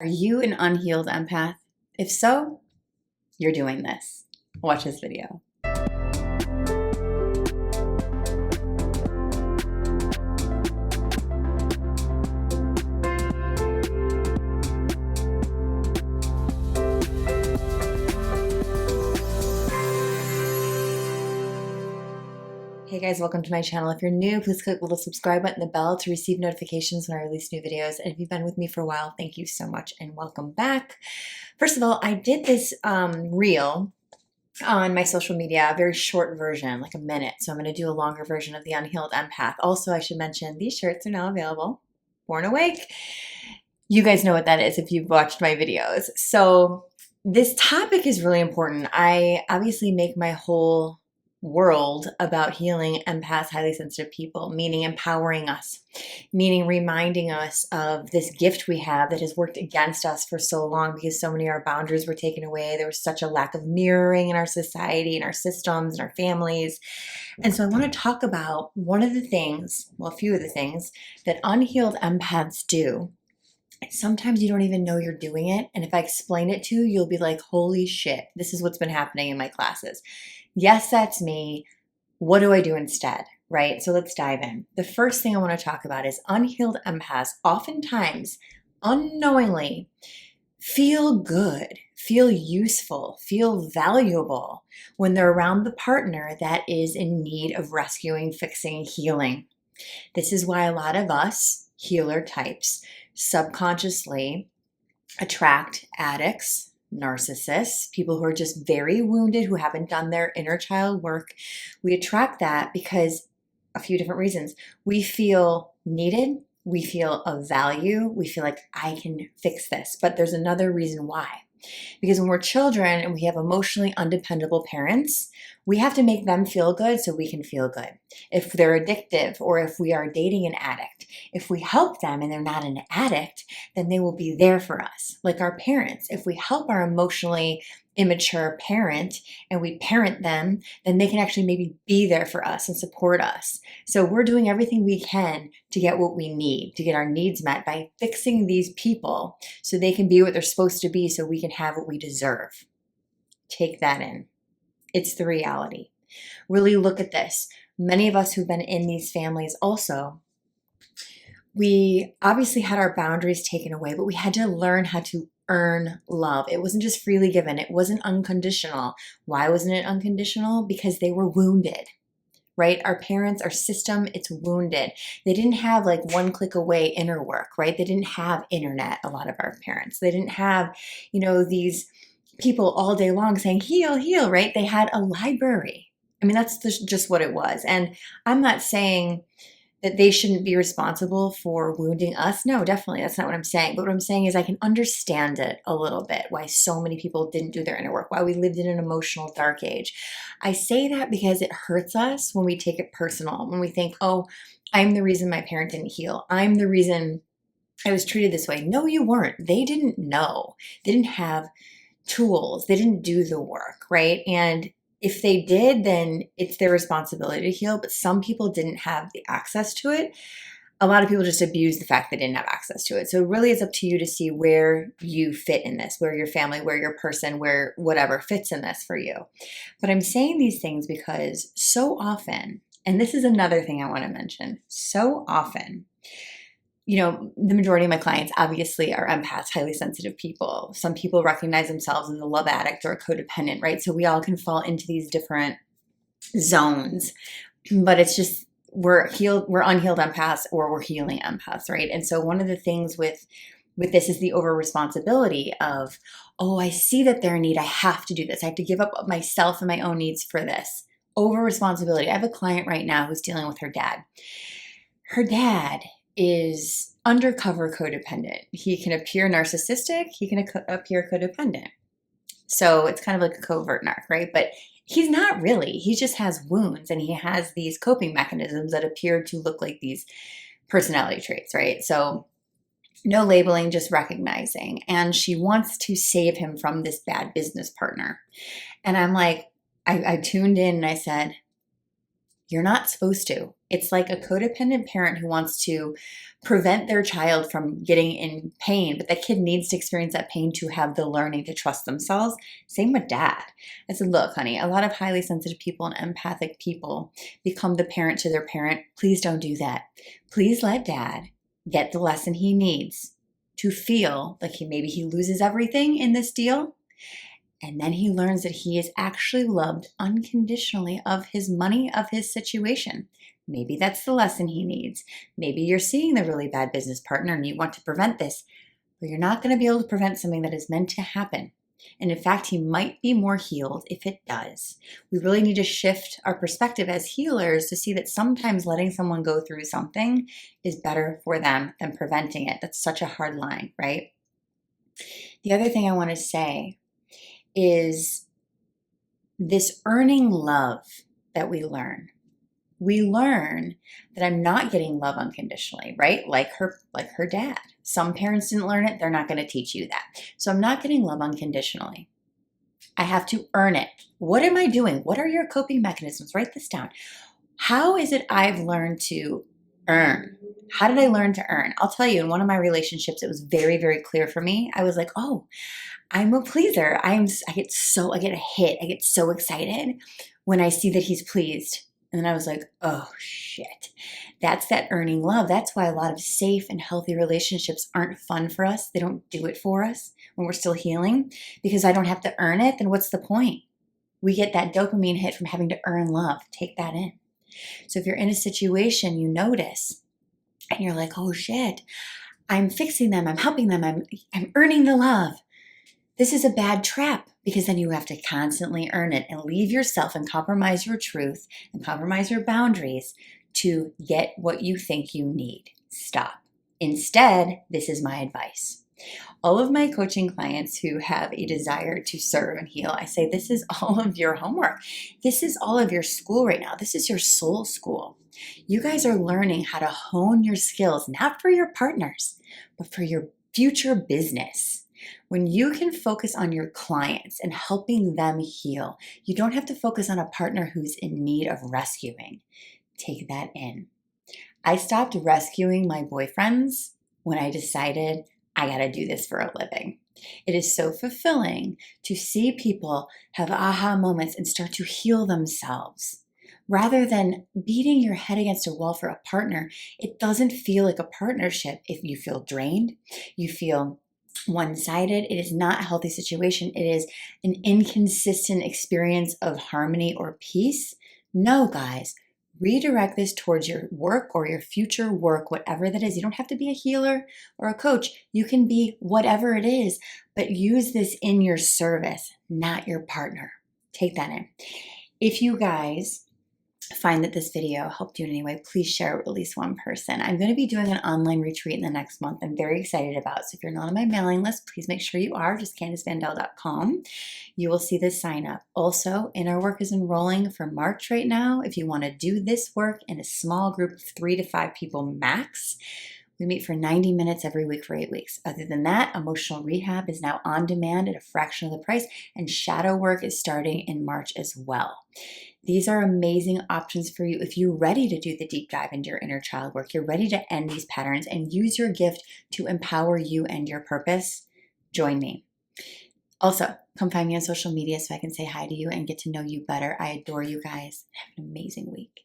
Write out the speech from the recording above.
Are you an unhealed empath? If so, you're doing this. Watch this video. Hey guys, welcome to my channel. If you're new, please click the little subscribe button and the bell to receive notifications when I release new videos. And if you've been with me for a while, thank you so much and welcome back. First of all, I did this reel on my social media, a very short version, like a minute. So I'm going to do a longer version of the Unhealed Empath. Also, I should mention these shirts are now available. Born Awake. You guys know what that is if you've watched my videos. So this topic is really important. I obviously make my whole world about healing empaths, highly sensitive people, meaning empowering us, meaning reminding us of this gift we have that has worked against us for so long because so many of our boundaries were taken away. There was such a lack of mirroring in our society, in our systems, in our families. And so I want to talk about one of the things, well, a few of the things that unhealed empaths do. Sometimes you don't even know you're doing it. And if I explain it to you, you'll be like, holy shit, this is what's been happening in my classes. Yes, that's me. What do I do instead? Right? So let's dive in. The first thing I want to talk about is unhealed empaths oftentimes unknowingly feel good, feel useful, feel valuable when they're around the partner that is in need of rescuing, fixing, healing. This is why a lot of us healer types subconsciously attract addicts, narcissists, people who are just very wounded, who haven't done their inner child work. We attract that because a few different reasons. We feel needed. We feel of value. We feel like I can fix this. But there's another reason why. Because when we're children and we have emotionally undependable parents, we have to make them feel good so we can feel good. If they're addictive or if we are dating an addict, if we help them and they're not an addict, then they will be there for us. Like our parents, if we help our emotionally immature parent and we parent them, then they can actually maybe be there for us and support us. So we're doing everything we can to get what we need, to get our needs met by fixing these people so they can be what they're supposed to be so we can have what we deserve. Take that in. It's the reality. Really look at this. Many of us who've been in these families also, we obviously had our boundaries taken away, but we had to learn how to earn love. It wasn't just freely given. It wasn't unconditional. Why wasn't it unconditional? Because they were wounded, right? Our parents, our system, it's wounded. They didn't have like one click away inner work, right? They didn't have internet, a lot of our parents. They didn't have, these people all day long saying, heal, heal, right? They had a library. I mean, that's just what it was. And I'm not saying that they shouldn't be responsible for wounding us. No, definitely. That's not what I'm saying. But what I'm saying is I can understand it a little bit, why so many people didn't do their inner work, why we lived in an emotional dark age. I say that because it hurts us when we take it personal, when we think, oh, I'm the reason my parent didn't heal. I'm the reason I was treated this way. No, you weren't. They didn't know. They didn't have tools. They didn't do the work, right? And if they did, then it's their responsibility to heal, but some people didn't have the access to it. A lot of people just abuse the fact they didn't have access to it. So it really is up to you to see where you fit in this, where your family, where your person, where whatever fits in this for you. But I'm saying these things because so often, and this is another thing I want to mention, so often, the majority of my clients obviously are empaths, highly sensitive people. Some people recognize themselves as a love addict or a codependent, right? So we all can fall into these different zones, but it's just, we're unhealed empaths or we're healing empaths, right? And so one of the things with this is the over responsibility of, oh, I see that they're in need. I have to do this. I have to give up myself and my own needs for this. Over responsibility. I have a client right now who's dealing with her dad. Her dad is undercover codependent. He can appear narcissistic. He can appear codependent. So it's kind of like a covert narc, right? But he's not really. He just has wounds and he has these coping mechanisms that appear to look like these personality traits, right? So no labeling, just recognizing. And she wants to save him from this bad business partner. And I'm like, I tuned in and I said, you're not supposed to. It's like a codependent parent who wants to prevent their child from getting in pain, but the kid needs to experience that pain to have the learning to trust themselves. Same with dad. I said, look, honey, a lot of highly sensitive people and empathic people become the parent to their parent. Please don't do that. Please let dad get the lesson he needs to feel like maybe he loses everything in this deal. And then he learns that he is actually loved unconditionally of his money, of his situation. Maybe that's the lesson he needs. Maybe you're seeing the really bad business partner and you want to prevent this, but you're not going to be able to prevent something that is meant to happen. And in fact, he might be more healed if it does. We really need to shift our perspective as healers to see that sometimes letting someone go through something is better for them than preventing it. That's such a hard line, right? The other thing I want to say is this earning love that we learn. We learn that I'm not getting love unconditionally, right? Like her dad. Some parents didn't learn it. They're not going to teach you that. So I'm not getting love unconditionally. I have to earn it. What am I doing? What are your coping mechanisms? Write this down. How is it I've learned to earn? How did I learn to earn? I'll tell you, in one of my relationships, it was very, very clear for me. I was like, oh, I'm a pleaser. I get a hit. I get so excited when I see that he's pleased. And then I was like, oh shit. That's that earning love. That's why a lot of safe and healthy relationships aren't fun for us. They don't do it for us when we're still healing, because I don't have to earn it. Then what's the point? We get that dopamine hit from having to earn love. Take that in. So if you're in a situation you notice and you're like, oh shit, I'm fixing them. I'm helping them. I'm earning the love. This is a bad trap, because then you have to constantly earn it and leave yourself and compromise your truth and compromise your boundaries to get what you think you need. Stop. Instead, this is my advice. All of my coaching clients who have a desire to serve and heal, I say, this is all of your homework. This is all of your school right now. This is your soul school. You guys are learning how to hone your skills, not for your partners, but for your future business. When you can focus on your clients and helping them heal, you don't have to focus on a partner who's in need of rescuing. Take that in. I stopped rescuing my boyfriends when I decided I got to do this for a living. It is so fulfilling to see people have aha moments and start to heal themselves. Rather than beating your head against a wall for a partner, it doesn't feel like a partnership if you feel drained, you feel one-sided. It is not a healthy situation. It is an inconsistent experience of harmony or peace. No, guys, redirect this towards your work or your future work, whatever that is. You don't have to be a healer or a coach. You can be whatever it is, but use this in your service, not your partner. Take that in. If you guys find that this video helped you in any way, please share it with at least one person. I'm going to be doing an online retreat in the next month I'm very excited about. So if you're not on my mailing list, please make sure you are. Just CandaceVanDell.com. You will see the sign up. Also, Inner Work is enrolling for March right now. If you want to do this work in a small group of 3 to 5 people max, we meet for 90 minutes every week for 8 weeks. Other than that, emotional rehab is now on demand at a fraction of the price, and shadow work is starting in March as well. These are amazing options for you if you're ready to do the deep dive into your inner child work. You're ready to end these patterns and use your gift to empower you and your purpose. Join me. Also, come find me on social media so I can say hi to you and get to know you better. I adore you guys. Have an amazing week.